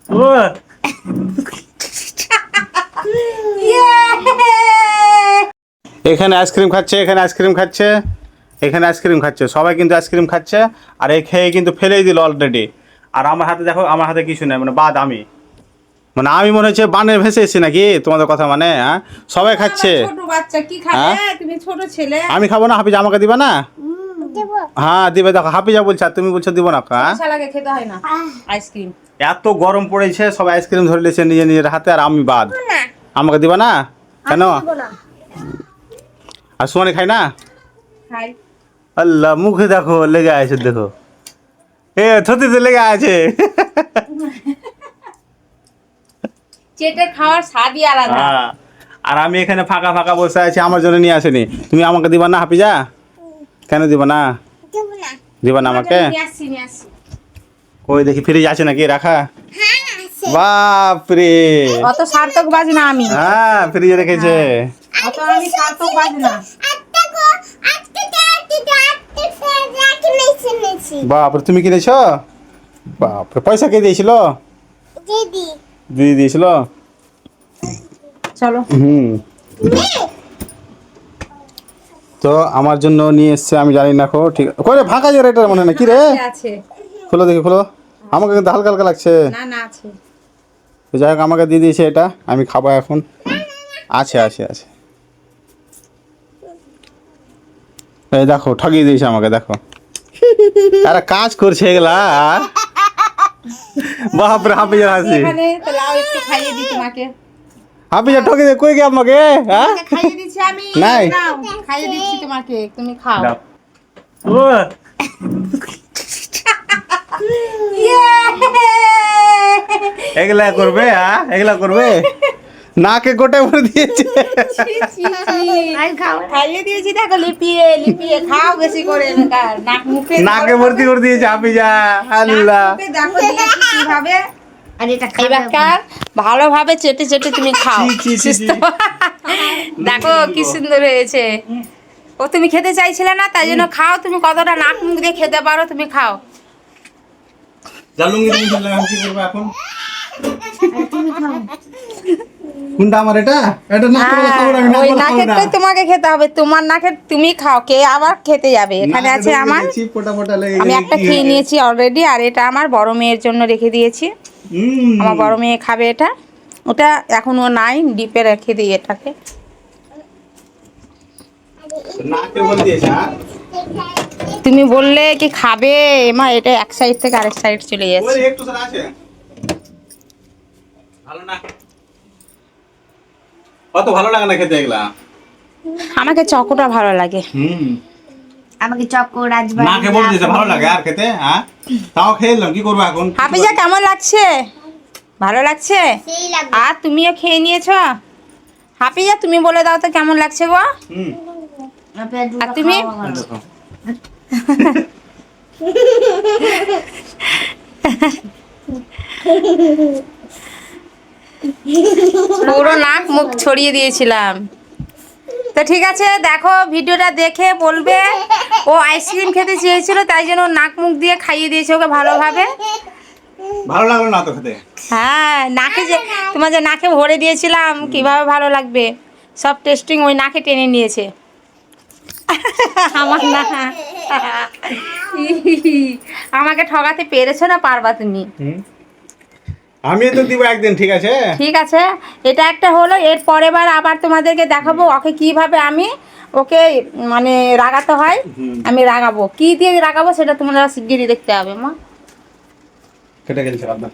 ও এখানে আইসক্রিম খাচ্ছে, এখানে আইসক্রিম খাচ্ছে, এখানে আইসক্রিম খাচ্ছে, সবাই কিন্তু আইসক্রিম খাচ্ছে। আর এই খেয়ে কিন্তু ফেলেই দিল অলরেডি। আর আমার হাতে দেখো, আমার হাতে কিছু নেই, মানে বাদ আমি, মানে আমি মনে হচ্ছে বানে ভেসে এসেছি নাকি তোমাদের কথা, মানে হ্যাঁ সবাই খাচ্ছে। ছোট বাচ্চা কি খাবে? তুমি ছোট ছেলে। আমি খাবো না, হাফিজা আমাকে দিবা না? হ্যাঁ দিবে, দেখো হাফিজা বলছে আর তুমি বলছো দিব না। হ্যাঁ শালাকে খেতে হয় না আইসক্রিম। এত গরম পড়েছে, সবাই আইসক্রিম ধরে নিয়েছে নিজের নিজের হাতে, আর আমি বাদ। আমাকে দিবা না কেন? আর সুমানি খাই না? খাই। আল্লাহ মুখে দেখো লেগে আছে, দেখো এ থতিতে লেগে আছে। চেটে খাওয়ার স্বাদই আলাদা। হ্যাঁ, আর আমি এখানে ফাঁকা ফাঁকা বসে আছি, আমার জন্য নিয়ে আসেনি। তুমি আমাকে দিবা না হাফিজা? কেন দিবা না? দিবা না আমাকে? নিয়ে আসছি। ওই দেখি ফ্রিজ আছে নাকি রাখা? বাপরে, অত সার্থক বাজি না আমি। হ্যাঁ ফ্রিজে রেখেছে। অত আমি সার্থক বাজি না। বাপরে তুমি কিনেছো? বাপরে পয়সা কে দিয়েছিল? দিদি দিয়েছিল। চলো। তো আমার জন্য নিয়ে এসছে, আমি জানি না খো ঠিক করে ফাঁকা যে এটা মনে না কি রে? আছে। খোলো দেখি খোলো, আমাকে কিন্তু হালকা হালকা লাগছে। না আছে। তো যাই হোক আমাকে দিয়ে দিয়েছে এটা, আমি খাবো এখন। আছে আছে আছে, এই দেখো ঠকিয়ে দিয়েছে আমাকে, দেখো আরে কাজ করছে এগুলা। বাপরে হাফিজার হাসি। এখানে তো লাও একটু খাইয়ে দিই তোমাকে। হাফিজা ঠকিয়ে দিয়ে কই গে আমাকে? হ্যাঁ তোমাকে খাইয়ে দিচ্ছি আমি। নাই। নাও, খাইয়ে দিচ্ছি তোমাকে, তুমি খাও। দাও। ও এগুলা করবে, হ্যাঁ এগুলা করবে? নাকে গোটে ভরে দিয়েছে। খাইয়ে দিয়েছি, দেখো লিপিয়ে লিপিয়ে খাও বেশি করে। নাক মুখে নাকে ভর্তি করে দিয়েছে হাফিজা। আল্লাহ, দেখো দিয়েছি কিভাবে। এবার ভালোভাবে চেটে চেটে তুমি খাও। চি, চি, চি, চি। দেখো কি সুন্দর হয়েছে। ও তুমি খেতে চাইছিলে না, তাই জন্য খাও। তুমি কতটা নাক মুখ দিয়ে খেতে পারো, তুমি খাও। জালুঙ্গি দিয়ে দিলাম, আমি কি করব এখন? কোনটা আমার? এটা এটা না করে খাবো না, আমি না ওই করে খাবো না। নাকেরটাই তোমাকে খেতে হবে। তোমার নাকের তুমি খাও, কে আবার খেতে যাবে? এখানে নাকে আছে ঢুকে আমার। গেছি, পোটা পোটা লেগে আমি গেছে, একটা কি খেয়ে হবে? নিয়েছি অলরেডি, আর এটা আমার বড় মেয়ের জন্য রেখে দিয়েছি। আমার বড় মেয়ে খাবে এটা। ওটা এখনো নাই, ডিপে রেখে দিই এটাকে। নাকে ভরে দিয়েছে। হ্যাঁ তুমি বললে কি খাবে মা, এটা এক সাইড থেকে আরেক সাইড চলে ওই যাচ্ছে। একটু সারা আছে, ভালো না, অত ভালো লাগে না খেতে এগুলা। আমাকে চকোটা ভালো লাগে। আমাকে চকো রাজবাড়ি নাকে ভরে দিয়েছে, ভালো লাগে আর খেতে। হ্যাঁ তাও খেয়ে এলাম, কি করবো এখন? হাফিজা কেমন লাগছে? ভালো লাগছে? সেই লাগবে। আর তুমিও খেয়ে নিয়েছো? হাফিজা তুমি বলে দাও তো কেমন লাগছে গো? আর তুমি? দেখো। পুরো নাক মুখ ছড়িয়ে দিয়েছিলাম। তো ঠিক আছে, দেখো ভিডিওটা দেখে বলবে ও আইসক্রিম খেতে চেয়েছিল, তাই জন্য নাক মুখ দিয়ে খাইয়ে দিয়েছে ওকে ভালোভাবে। ভালো লাগলো না তো খেতে? হ্যাঁ, নাকে যে তোমার যে নাকে ভরে দিয়েছিলাম, কিভাবে ভালো লাগবে? সব টেস্টিং ওই নাকে টেনে নিয়েছে। আমার না, আমাকে ঠকাতে পেরেছো না, পারবা তুমি। আমি তো দিব একদিন, ঠিক আছে? ঠিক আছে, এটা একটা হলো। এর পরের বার আবার তোমাদেরকে দেখাবো ওকে কিভাবে আমি ওকে মানে রাগাতে হয়। আমি রাগাবো, কি দিয়ে রাগাবো সেটা তোমরা শিগগিরই দেখতে হবে মা। কেটে গেছে আপনার